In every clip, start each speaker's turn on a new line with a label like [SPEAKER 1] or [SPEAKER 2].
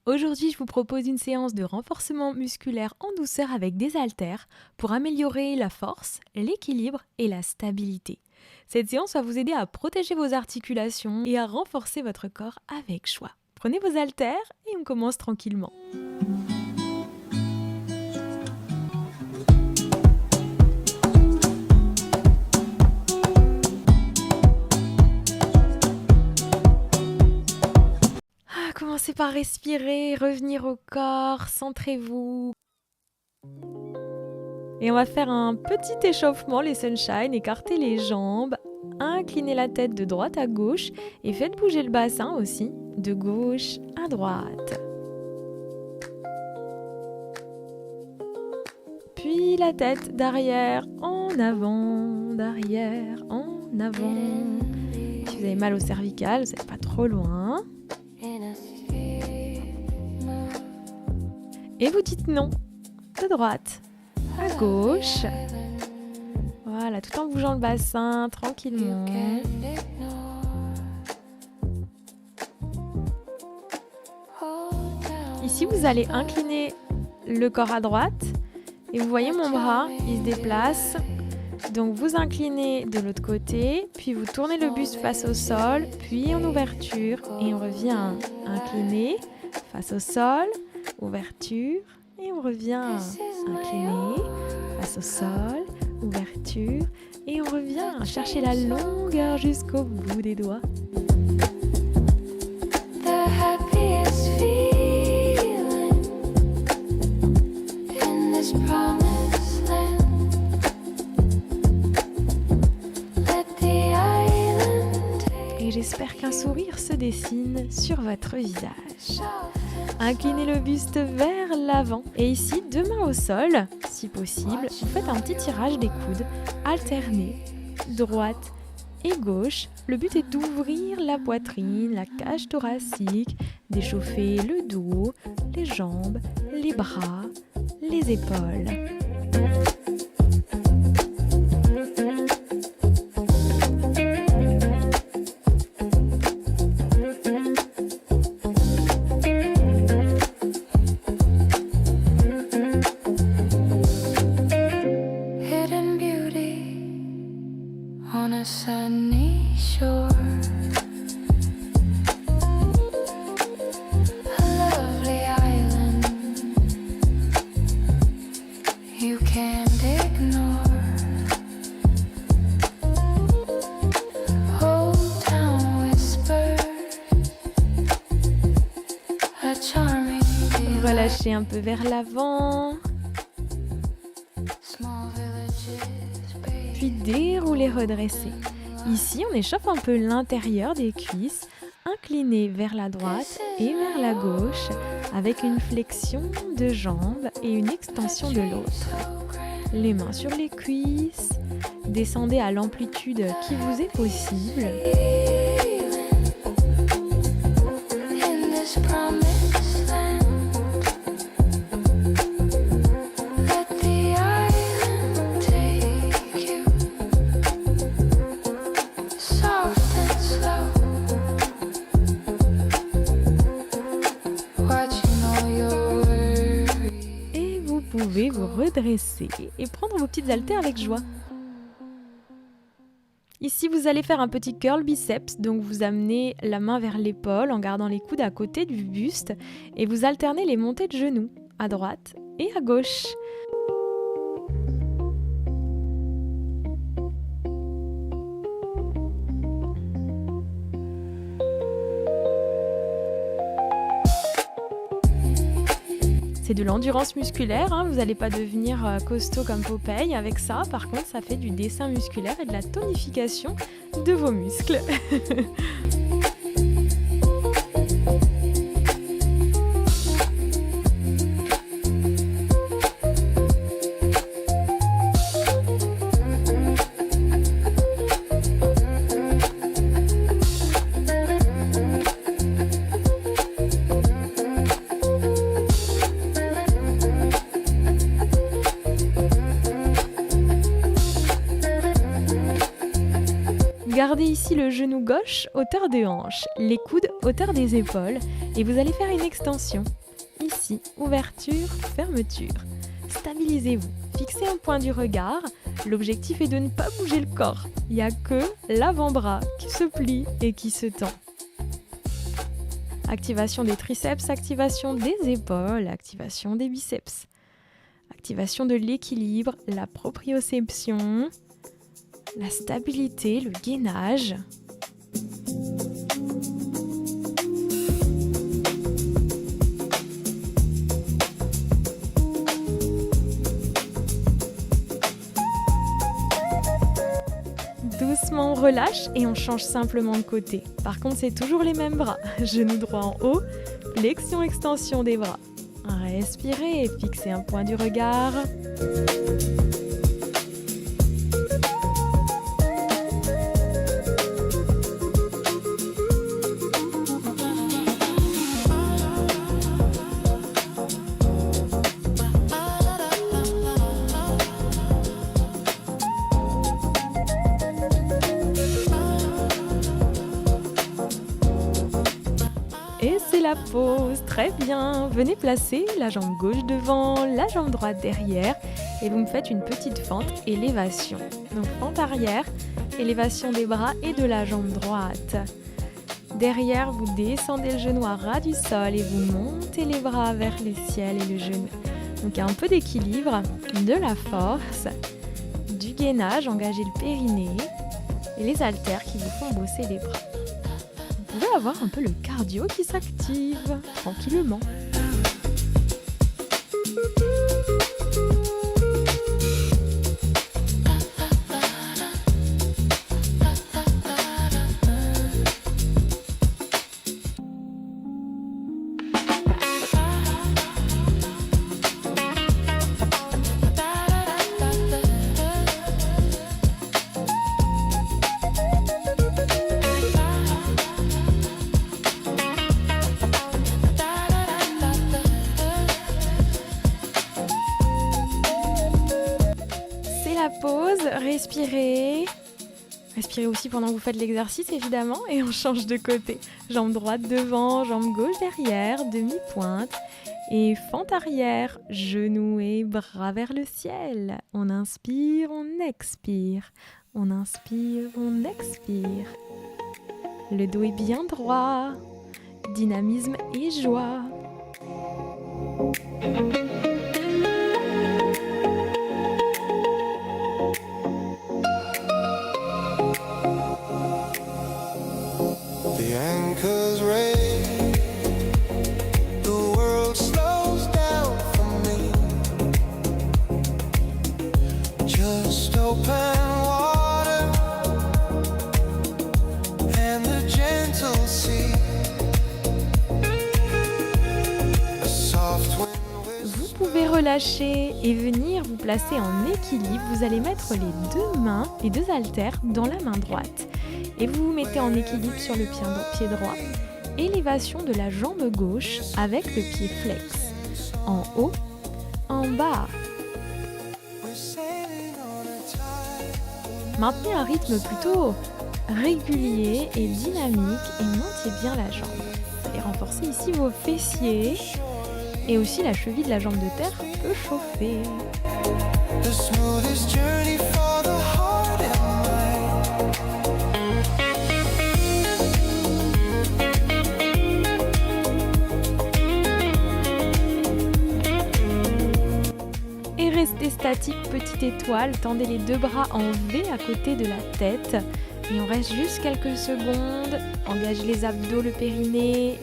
[SPEAKER 1] Aujourd'hui, je vous propose une séance de renforcement musculaire en douceur avec des haltères pour améliorer la force, l'équilibre et la stabilité. Cette séance va vous aider à protéger vos articulations et à renforcer votre corps avec choix. Prenez vos haltères et on commence tranquillement. Commencez par respirer, revenir au corps, centrez-vous. Et on va faire un petit échauffement, les sunshine, écartez les jambes, inclinez la tête de droite à gauche et faites bouger le bassin aussi, de gauche à droite. Puis la tête d'arrière en avant, d'arrière en avant. Si vous avez mal au cervical, vous n'êtes pas trop loin. Et vous dites non, de droite à gauche. Voilà, tout en bougeant le bassin tranquillement. Ici, vous allez incliner le corps à droite et vous voyez mon bras, il se déplace. Donc vous inclinez de l'autre côté, puis vous tournez le buste face au sol, puis en ouverture et on revient incliné face au sol. Ouverture et on revient incliné face au sol, ouverture et on revient chercher la longueur jusqu'au bout des doigts. Et j'espère qu'un sourire se dessine sur votre visage. Inclinez le buste vers l'avant et ici, deux mains au sol, si possible, vous faites un petit tirage des coudes, alterné, droite et gauche. Le but est d'ouvrir la poitrine, la cage thoracique, d'échauffer le dos, les jambes, les bras, les épaules.
[SPEAKER 2] Sunny shore, a lovely island you can't ignore. Old town whispers, a charming delight.
[SPEAKER 1] Relâchez un peu vers l'avant.
[SPEAKER 2] Small villages,
[SPEAKER 1] Puis déroulez, redressez. Ici, on échauffe un peu l'intérieur des cuisses, incliné vers la droite et vers la gauche, avec une flexion de jambes et une extension de l'autre. Les mains sur les cuisses, descendez à l'amplitude qui vous est possible.
[SPEAKER 2] in this promised land. Let the island take you soft and slow, watching all your worries.
[SPEAKER 1] Et vous pouvez vous redresser et prendre vos petites haltères avec joie. Ici, vous allez faire un petit curl biceps, donc vous amenez la main vers l'épaule en gardant les coudes à côté du buste et vous alternez les montées de genoux à droite et à gauche. C'est de l'endurance musculaire, hein, vous n'allez pas devenir costaud comme Popeye avec ça. Par contre, ça fait du dessin musculaire et de la tonification de vos muscles. Gardez ici le genou gauche, hauteur des hanches, les coudes, hauteur des épaules, et vous allez faire une extension. Ici, ouverture, fermeture. Stabilisez-vous, fixez un point du regard. L'objectif est de ne pas bouger le corps. Il n'y a que l'avant-bras qui se plie et qui se tend. Activation des triceps, activation des épaules, activation des biceps. Activation de l'équilibre, la proprioception, la stabilité, le gainage. Doucement on relâche et on change simplement de côté. Par contre c'est toujours les mêmes bras. Genou droit en haut, flexion extension des bras. Respirez et fixez un point du regard. Et c'est la pause, très bien. Venez placer la jambe gauche devant, la jambe droite derrière et vous me faites une petite fente, élévation. Donc fente arrière, élévation des bras et de la jambe droite. Derrière, vous descendez le genou à ras du sol et vous montez les bras vers le ciel et le genou. Donc un peu d'équilibre, de la force, du gainage, engagez le périnée et les haltères qui vous font bosser les bras. Vous pouvez avoir un peu le cardio qui s'active tranquillement. Pause, respirez. Respirez aussi pendant que vous faites l'exercice évidemment et on change de côté. Jambe droite devant, jambe gauche derrière, demi-pointe et fente arrière, genoux et bras vers le ciel. On inspire, on expire. On inspire, on expire. Le dos est bien droit. Dynamisme et joie.
[SPEAKER 3] Anchors rain, the world slows down for me. Just open water and the gentle sea. A soft wind
[SPEAKER 1] Vous pouvez relâcher et venir vous placer en équilibre. Vous allez mettre les deux mains, les deux haltères dans la main droite. Et vous vous mettez en équilibre sur le pied droit. Élévation de la jambe gauche avec le pied flex. En haut, en bas. Maintenez un rythme plutôt régulier et dynamique et montez bien la jambe. Vous allez renforcer ici vos fessiers et aussi la cheville de la jambe de terre peut chauffer.
[SPEAKER 3] the smoothest journey for the heart and mind.
[SPEAKER 1] Et restez statique, petite étoile, tendez les deux bras en V à côté de la tête. Et on reste juste quelques secondes, engagez les abdos, le périnée.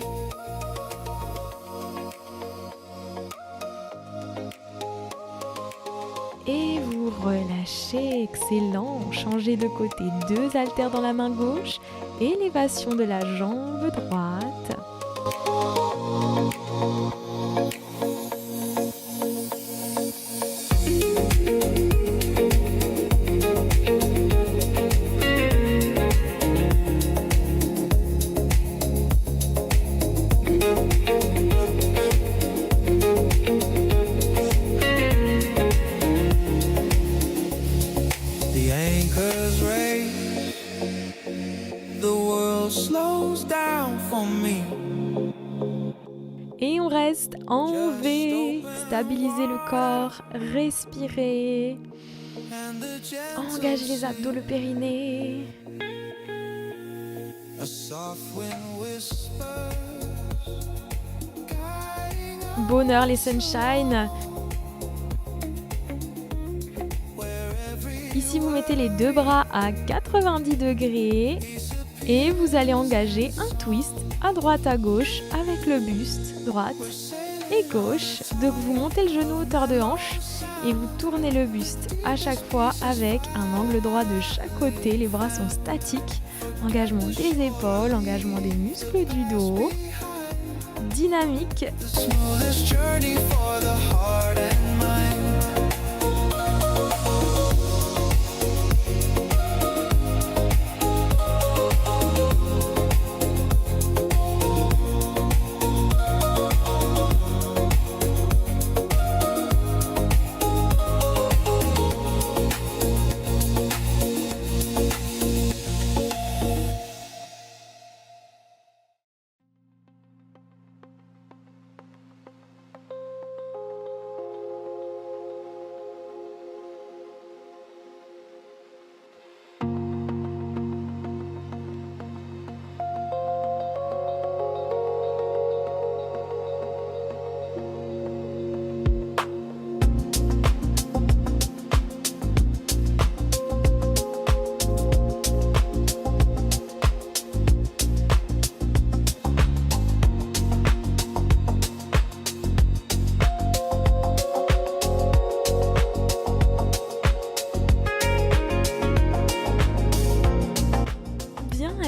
[SPEAKER 1] Et vous relâchez, excellent. Changez de côté, deux haltères dans la main gauche, élévation de la jambe droite.
[SPEAKER 3] The anchors raise,
[SPEAKER 1] buste en V. Stabilisez le corps, respirez. Engagez les abdos, le périnée.
[SPEAKER 3] A soft wind whispers, guiding us
[SPEAKER 1] Bonheur les sunshine.
[SPEAKER 3] where every
[SPEAKER 1] Ici, vous mettez les deux bras à 90 degrés et vous allez engager un twist à droite à gauche avec le buste, droite et gauche. Donc vous montez le genou hauteur de hanche et vous tournez le buste à chaque fois avec un angle droit de chaque côté. Les bras sont statiques. Engagement des épaules, engagement des muscles du dos. Dynamique.
[SPEAKER 3] smoothest journey for the heart and mind.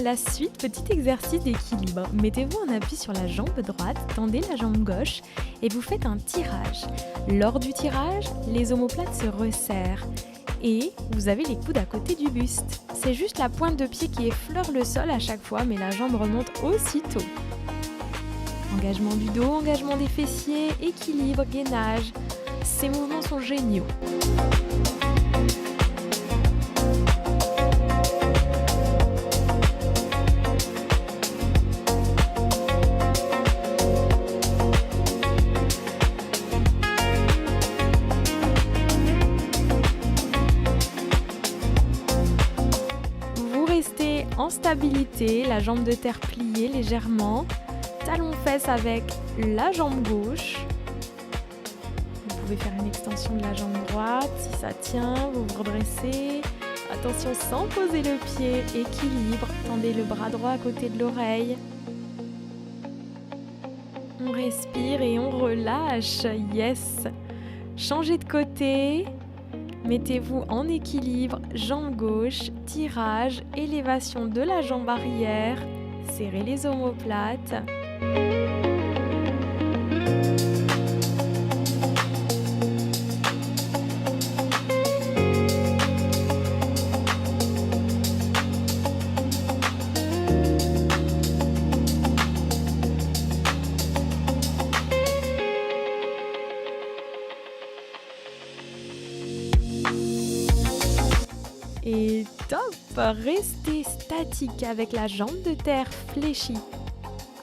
[SPEAKER 1] La suite, petit exercice d'équilibre. Mettez-vous en appui sur la jambe droite, tendez la jambe gauche et vous faites un tirage. Lors du tirage, les omoplates se resserrent et vous avez les coudes à côté du buste. C'est juste la pointe de pied qui effleure le sol à chaque fois, mais la jambe remonte aussitôt. Engagement du dos, engagement des fessiers, équilibre, gainage. Ces mouvements sont géniaux. En stabilité, la jambe de terre pliée légèrement, talon-fesse avec la jambe gauche. Vous pouvez faire une extension de la jambe droite, si ça tient, vous vous redressez. Attention sans poser le pied, équilibre, tendez le bras droit à côté de l'oreille. On respire et on relâche, yes. Changez de côté. Mettez-vous en équilibre, jambe gauche, tirage, élévation de la jambe arrière, serrez les omoplates. Et top! Restez statique avec la jambe de terre fléchie.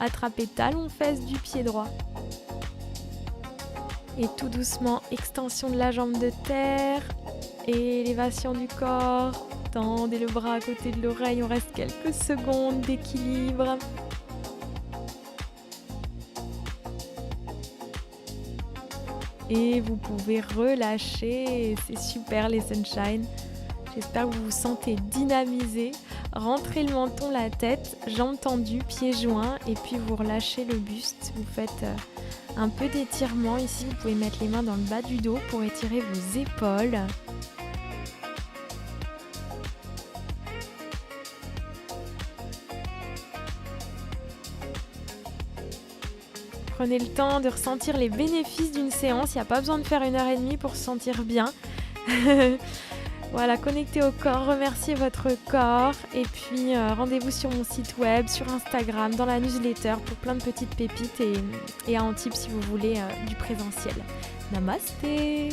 [SPEAKER 1] Attrapez talon-fesse du pied droit. Et tout doucement, extension de la jambe de terre, élévation du corps. Tendez le bras à côté de l'oreille, on reste quelques secondes d'équilibre. Et vous pouvez relâcher, c'est super les sunshine. J'espère que vous vous sentez dynamisé. Rentrez le menton, la tête, jambes tendues, pieds joints et puis vous relâchez le buste. Vous faites un peu d'étirement. Ici, vous pouvez mettre les mains dans le bas du dos pour étirer vos épaules. Prenez le temps de ressentir les bénéfices d'une séance. Il n'y a pas besoin de faire 1h30 pour se sentir bien. Voilà, connectez au corps, remerciez votre corps et puis rendez-vous sur mon site web, sur Instagram, dans la newsletter pour plein de petites pépites et un tip si vous voulez du présentiel. Namasté!